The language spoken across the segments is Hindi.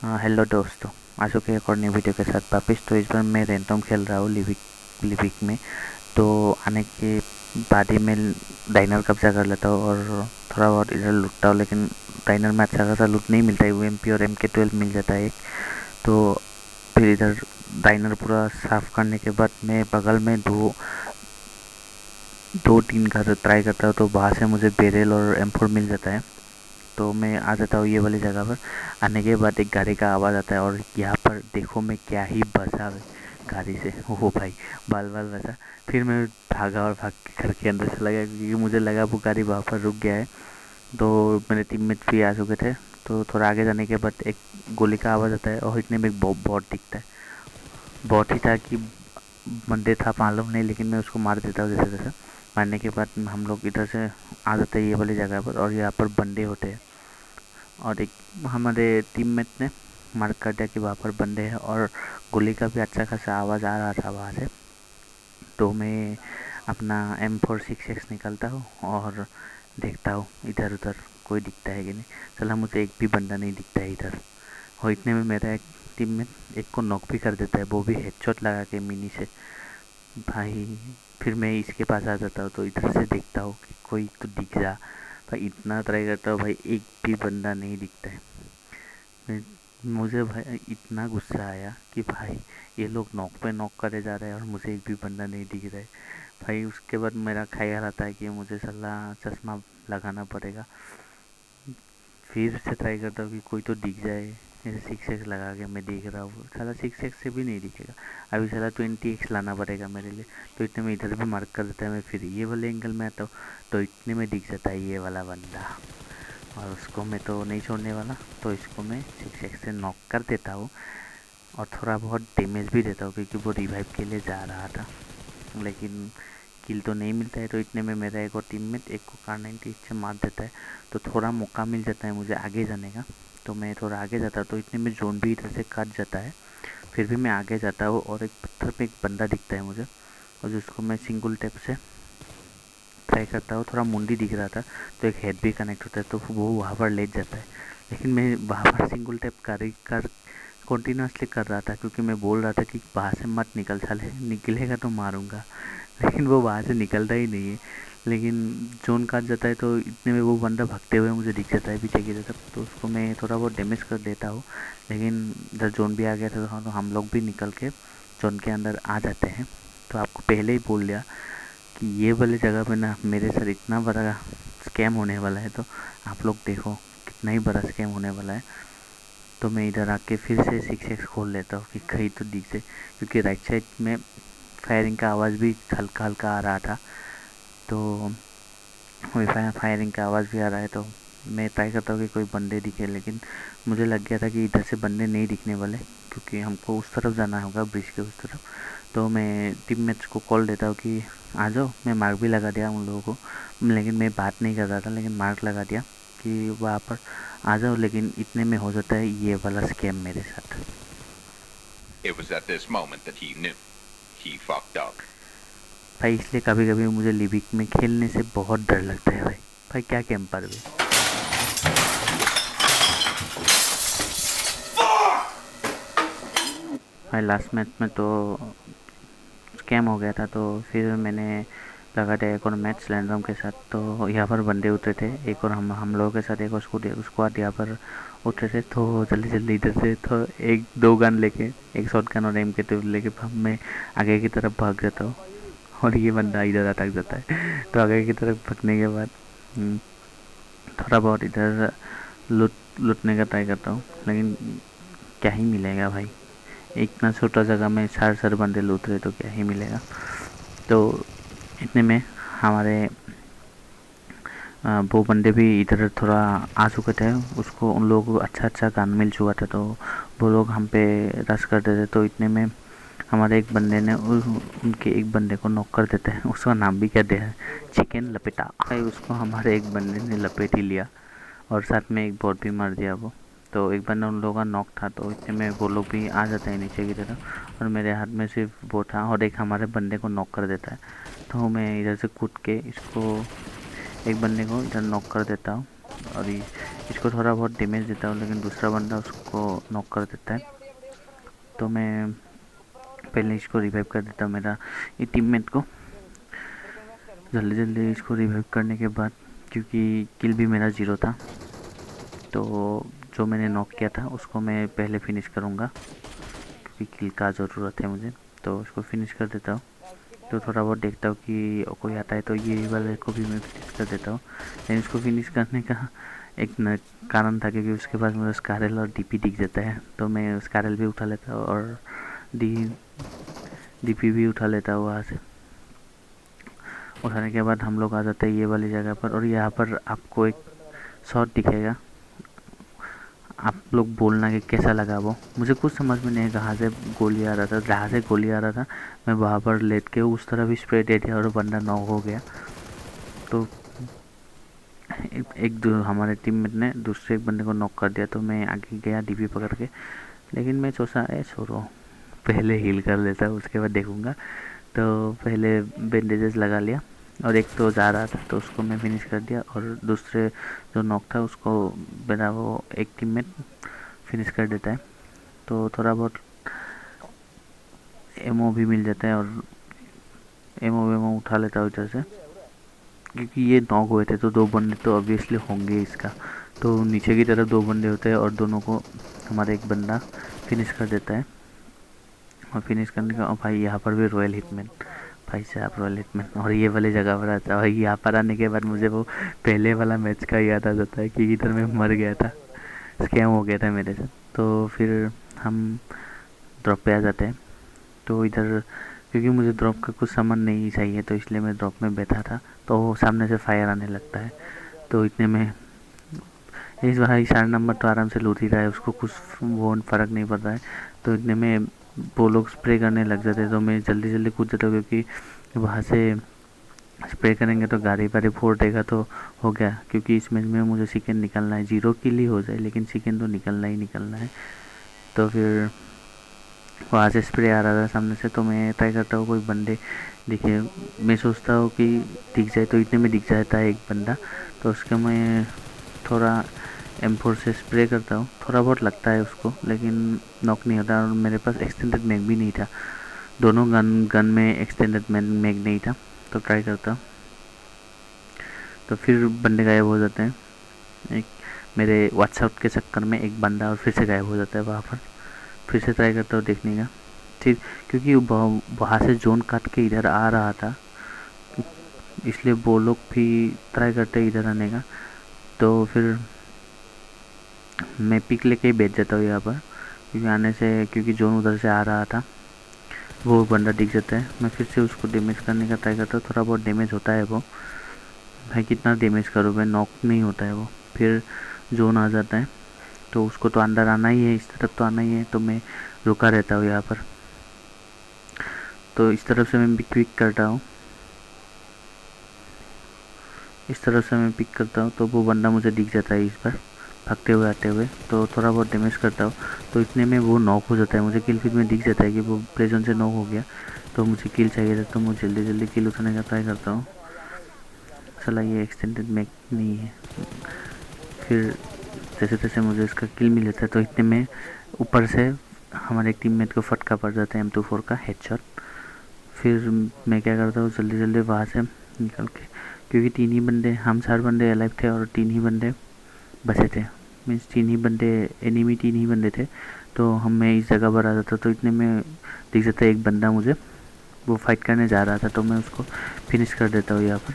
हेलो दोस्तों, आ चुके हैं एक और नई वीडियो के साथ वापस। तो इस बार मैं रैंडम खेल रहा हूँ लिविक में। तो आने के बाद ही मैं डाइनर कब्जा कर लेता हूँ और थोड़ा बहुत इधर लूटता हूँ, लेकिन डाइनर में अच्छा खासा लूट नहीं मिलता है। UMP और MK12 मिल जाता है एक। तो फिर इधर डाइनर पूरा साफ करने के बाद मैं बगल में दो तीन घर ट्राई करता हूँ, तो वहाँ से मुझे बेरेल और M4 मिल जाता है। तो मैं आ जाता हूँ ये वाली जगह पर। आने के बाद एक गाड़ी का आवाज़ आता है और यहाँ पर देखो मैं क्या ही बचा गाड़ी से। ओ भाई, बाल बाल बचा। फिर मैं भागा और भाग के घर के अंदर चला गया, क्योंकि मुझे लगा वो गाड़ी वहाँ पर रुक गया है। तो मेरे टीममेट भी आ चुके थे। तो थोड़ा आगे जाने के बाद एक गोली का आवाज़ आता है और इतने में एक बॉट दिखता है। बॉट ही था कि बंदे था मालूम नहीं, लेकिन मैं उसको मार देता हूँ जैसे तैसे। मारने के बाद हम लोग इधर से आ जाते हैं ये वाली जगह पर, और यहाँ पर बंदे होते हैं। और एक हमारे टीममेट ने मार्क कर दिया कि वहाँ पर बंदे हैं, और गोली का भी अच्छा खासा आवाज़ आ रहा था वहाँ से। तो मैं अपना M4 6X निकलता हूँ और देखता हूँ इधर उधर कोई दिखता है कि नहीं। चला, मुझे एक भी बंदा नहीं दिखता है इधर। और इतने में मेरा एक टीममेट एक को नॉक भी कर देता है, वो भी हेडशॉट लगा के मिनी से भाई। फिर मैं इसके पास आ जाता हूँ, तो इधर से देखता हूँ कि कोई तो दिख जा भाई। इतना ट्राई करता हूँ भाई, एक भी बंदा नहीं दिखता है। मुझे भाई इतना गुस्सा आया कि भाई ये लोग नॉक पे नॉक करे जा रहे हैं और मुझे एक भी बंदा नहीं दिख रहा है भाई। उसके बाद मेरा ख्याल आता है कि मुझे सल्ला चश्मा लगाना पड़ेगा। फिर से ट्राई करता हूँ कि कोई तो दिख जाए। जैसे 6X लगा के मैं देख रहा हूँ, साला 6X से भी नहीं दिखेगा। अभी साला 20X लाना पड़ेगा मेरे लिए। तो इतने में इधर भी मार्क कर देता है। मैं फिर ये वाले एंगल में आता हूँ, तो इतने में दिख जाता है ये वाला बंदा, और उसको मैं तो नहीं छोड़ने वाला। तो इसको मैं 6X से नॉक कर देता हूँ और थोड़ा बहुत डैमेज भी देता हूँ, क्योंकि वो रिवाइव के लिए जा रहा था, लेकिन किल तो नहीं मिलता है। तो इतने में मेरा एक और टीममेट एक को कार 90 से मार देता है। तो थोड़ा मौका मिल जाता है मुझे आगे जाने का। तो मैं थोड़ा आगे जाता हूँ, तो इतने में जोन भी इधर से कट जाता है। फिर भी मैं आगे जाता हूँ और एक पत्थर पे एक बंदा दिखता है मुझे, और जिसको मैं सिंगल टैप से ट्राई करता हूँ। थोड़ा मुंडी दिख रहा था, तो एक हेड भी कनेक्ट होता है, तो वो वहाँ पर लेट जाता है। लेकिन मैं वहाँ पर सिंगल टैप कर कंटिन्यूसली कर रहा था, क्योंकि मैं बोल रहा था कि वहाँ से मत निकल, साले निकलेगा तो मारूंगा। लेकिन वो वहाँ से निकलता ही नहीं है। लेकिन जोन काट जाता है, तो इतने में वो बंदा भागते हुए मुझे दिख जाता है पीछे की तरफ। तो उसको मैं थोड़ा बहुत डैमेज कर देता हूँ। लेकिन जब जोन भी आ गया था, तो हम लोग भी निकल के जोन के अंदर आ जाते हैं। तो आपको पहले ही बोल दिया कि ये वाली जगह पे ना मेरे साथ इतना बड़ा स्कैम होने वाला है। तो आप लोग देखो कितना ही बड़ा स्कैम होने वाला है। तो मैं इधर आके फिर से 6X खोल लेता हूँ कि कहीं तो दिख से, क्योंकि राइट साइड में फायरिंग का आवाज़ भी हल्का हल्का आ रहा था। तो वही फायरिंग का आवाज़ भी आ रहा है। तो मैं ट्राई करता हूँ कि कोई बंदे दिखे, लेकिन मुझे लग गया था कि इधर से बंदे नहीं दिखने वाले, क्योंकि हमको उस तरफ जाना होगा, ब्रिज के उस तरफ। तो मैं टीममेट्स को कॉल देता हूँ कि आ जाओ। मैं मार्क भी लगा दिया उन लोगों को, लेकिन मैं बात नहीं कर रहा था, लेकिन मार्क लगा दिया कि वहाँ पर आ जाओ। लेकिन इतने में हो जाता है ये वाला स्कैम मेरे साथ। It was at this moment that he knew he fucked up. भाई इसलिए कभी कभी मुझे लिविक में खेलने से बहुत डर लगता है भाई। भाई क्या कैंपर भी। भाई लास्ट मैच में तो स्कैम हो गया था, तो फिर मैंने लगा दिया एक और मैच रैंडम के साथ। तो यहाँ पर बंदे उतरे थे, एक और हम लोगों के साथ एक और स्क्वाड यहाँ पर उतरे थे। तो जल्दी जल्दी इधर से तो एक दो गन लेके, एक शॉट गन और MK2 लेके मैं आगे की तरफ भाग जाता हूँ, और ये बंदा इधर अटक जाता है। तो आगे की तरफ भागने के बाद थोड़ा बहुत इधर लूटने का ट्राई करता हूँ, लेकिन क्या ही मिलेगा भाई। इतना छोटा जगह में चार चार बंदे लूट रहे, तो क्या ही मिलेगा। तो इतने में हमारे वो बंदे भी इधर थोड़ा आ चुके थे। उसको उन लोगों को अच्छा अच्छा गन मिल चुका था, तो वो लोग हम पे रश करते थे। तो इतने में हमारे एक बंदे ने उनके एक बंदे को नॉक कर देते हैं। उसका नाम भी क्या दे है, चिकन लपेटा भाई। उसको हमारे एक बंदे ने लपेट ही लिया, और साथ में एक बॉट भी मार दिया वो। तो एक बंदा उन लोगों का नॉक था, तो इतने में वो लोग भी आ जाते हैं नीचे की तरफ, और मेरे हाथ में सिर्फ वो था, और एक हमारे बंदे को नॉक कर देता है। तो मैं इधर से कूद के इसको एक बंदे को इधर नॉक कर देता हूँ, और इसको थोड़ा बहुत डैमेज देता हूँ, लेकिन दूसरा बंदा उसको नॉक कर देता है। तो मैं पहले इसको रिवाइव कर देता हूँ, मेरा ये टीममेट को जल्दी जल्दी इसको रिवाइव करने के बाद, क्योंकि किल भी मेरा 0 था, तो जो मैंने नॉक किया था उसको मैं पहले फिनिश करूँगा, क्योंकि किल का ज़रूरत है मुझे। तो उसको फिनिश कर देता हूँ। तो थोड़ा बहुत देखता हूँ कि कोई आता है तो ये वाले को भी मैं फिनिश कर देता हूँ। लेकिन इसको फिनिश करने का एक कारण था, क्योंकि उसके पास मुझे स्कारल और डीपी दिख जाता है, तो मैं स्कारल भी उठा लेता हूँ और डीपी भी उठा लेता हूँ वहाँ से। उठाने के बाद हम लोग आ जाते हैं ये वाली जगह पर, और यहाँ पर आपको एक शॉट दिखेगा। आप लोग बोलना कि कैसा लगा वो, मुझे कुछ समझ में नहीं कहाँ से गोली आ रहा था, जहाँ से गोली आ रहा था मैं वहाँ पर लेट के उस तरफ भी स्प्रे दे दिया और बंदा नॉक हो गया। तो हमारे टीममेट ने दूसरे एक बंदे को नॉक कर दिया, तो मैं आगे गया डीपी पकड़ के, लेकिन मैं सोचा छोड़ो पहले हील कर लेता हूँ, उसके बाद देखूँगा। तो पहले बैंडेजेस लगा लिया, और एक तो जा रहा था तो उसको मैं फिनिश कर दिया, और दूसरे जो नॉक था उसको मेरा वो एक टीममेट फिनिश कर देता है। तो थोड़ा बहुत एमओ भी मिल जाता है, और एमओ वेमो उठा लेता हूँ इधर से, क्योंकि ये नॉक हुए थे तो 2 बंदे तो ऑब्वियसली होंगे इसका। तो नीचे की तरफ 2 बंदे होते हैं और दोनों को हमारा एक बंदा फिनिश कर देता है। और फिनिश करने का, और भाई यहाँ पर भी रॉयल हिटमैन, भाई साहब रॉयल हिटमैन, और ये वाले जगह पर आता है। और यहाँ पर आने के बाद मुझे वो पहले वाला मैच का याद आ जाता है कि इधर मैं मर गया था, स्कैम हो गया था मेरे साथ। तो फिर हम ड्रॉप पे आ जाते हैं। तो इधर क्योंकि मुझे ड्रॉप का कुछ सामान नहीं चाहिए, तो इसलिए मैं ड्रॉप में बैठा था, तो वो सामने से फायर आने लगता है। तो इतने में इस भाई 4 नंबर तो आराम से लूट ही रहा है, उसको कुछ वो फ़र्क नहीं पड़ रहा है। तो इतने में वो लोग स्प्रे करने लग जाते हैं, तो मैं जल्दी जल्दी कूद जाता हूँ, क्योंकि वहाँ से स्प्रे करेंगे तो गाड़ी वाड़ी फोड़ देगा तो हो गया। क्योंकि इस मैच में मुझे चिकन निकलना है, 0 किल ही हो जाए लेकिन चिकन तो निकलना ही निकलना है। तो फिर वहाँ से स्प्रे आ रहा था सामने से, तो मैं ट्राई करता हूँ कोई बंदे दिखे, मैं सोचता हूँ कि दिख जाए, तो इतने में दिख जाता है एक बंदा। तो उसके मैं थोड़ा M4 से स्प्रे करता हूँ, थोड़ा बहुत लगता है उसको, लेकिन नॉक नहीं होता। और मेरे पास एक्सटेंडेड मैग भी नहीं था, दोनों गन में एक्सटेंडेड मैग नहीं था। तो ट्राई करता हूँ, तो फिर बंदे गायब हो जाते हैं। एक मेरे व्हाट्सएप के चक्कर में एक बंदा और फिर से गायब हो जाता है वहाँ पर। फिर से ट्राई करता हूँ देखने का, ठीक, क्योंकि वहाँ से जोन काट के इधर आ रहा था, इसलिए वो लोग भी ट्राई करते हैं इधर आने का। तो फिर मैं पिक लेके ही बैठ जाता हूँ यहाँ पर, क्योंकि आने से, क्योंकि जोन उधर से आ रहा था, वो बंदा दिख जाता है। मैं फिर से उसको डैमेज करने का ट्राई करता हूँ, थोड़ा बहुत डैमेज होता है वो, भाई कितना डैमेज करूँ मैं, नॉक नहीं होता है वो। फिर जोन आ जाता है, तो उसको तो अंदर आना ही है, इस तरफ तो आना ही है, तो मैं रुका रहता हूँ यहाँ पर। तो इस तरफ से मैं पिक करता हूँ, इस तरफ से मैं पिक करता हूँ, तो वो बंदा मुझे दिख जाता है इस पर भागते हुए आते हुए। तो थोड़ा बहुत डैमेज करता हूँ, तो इतने में वो नॉक हो जाता है, मुझे किल फीड में दिख जाता है कि वो प्लेजन से नॉक हो गया। तो मुझे किल चाहिए था, तो मैं जल्दी जल्दी किल उठाने का ट्राई करता हूँ। चला ये एक्सटेंडेड मैग नहीं है। फिर जैसे तैसे मुझे इसका किल मिल जाता है, तो इतने में ऊपर से हमारे एक टीममेट को फटका पड़ जाता है M24 का हेडशॉट। फिर मैं क्या करता हूँ, जल्दी जल्दी वहाँ से निकल के, क्योंकि 3 ही बंदे, हम 4 बंदे अलाइव थे और 3 ही बंदे बचे थे, मीन्स 3 ही बंदे एनिमी, 3 ही बंदे थे। तो मैं इस जगह पर आ जाता, तो इतने में दिख जाता है एक बंदा मुझे, वो फाइट करने जा रहा था, तो मैं उसको फिनिश कर देता हूँ यहाँ पर,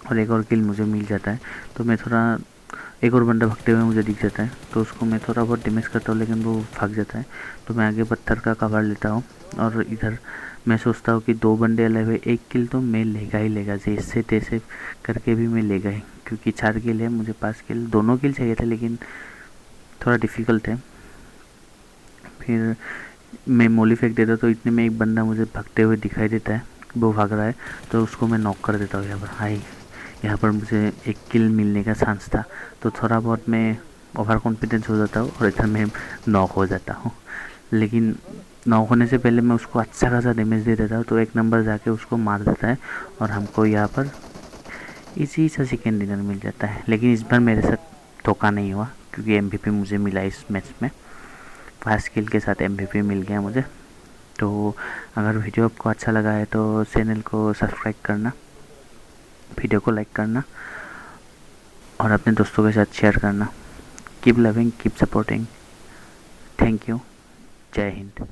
और एक और किल मुझे मिल जाता है। तो मैं थोड़ा, एक और बंदा भागते हुए मुझे दिख जाता है, तो उसको मैं थोड़ा बहुत डैमेज करता हूँ, लेकिन वो भाग जाता है। तो मैं आगे पत्थर का कवर लेता हूँ, और इधर मैं सोचता हूँ कि 2 बंदे अलग है, 1 किल तो मैं लेगा ही लेगा, जैसे तैसे करके भी मैं लेगा ही, क्योंकि 4 किल है, मुझे 5 किल, दोनों किल चाहिए थे, लेकिन थोड़ा डिफ़िकल्ट है। फिर मैं मोली फेंक देता, तो इतने में एक बंदा मुझे भागते हुए दिखाई देता है, वो भाग रहा है, तो उसको मैं नॉक कर देता हूँ यहाँ पर। हाई, यहाँ पर मुझे 1 किल मिलने का चांस था, तो थोड़ा बहुत मैं ओवर कॉन्फिडेंस हो जाता हूँ और इधर मैं नॉक हो जाता हूँ। लेकिन नॉक होने से पहले मैं उसको अच्छा खासा डैमेज दे देता हूँ, तो 1 नंबर जाके उसको मार देता है, और हमको यहाँ पर इजी सा चिकन डिनर मिल जाता है। लेकिन इस बार मेरे साथ धोखा नहीं हुआ क्योंकि एमवीपी मुझे मिला इस मैच में। 5 किल के साथ एमवीपी मिल गया मुझे। तो अगर वीडियो आपको अच्छा लगा है तो चैनल को सब्सक्राइब करना, वीडियो को लाइक करना और अपने दोस्तों के साथ शेयर करना। Keep loving, keep supporting. Thank you. जय हिंद।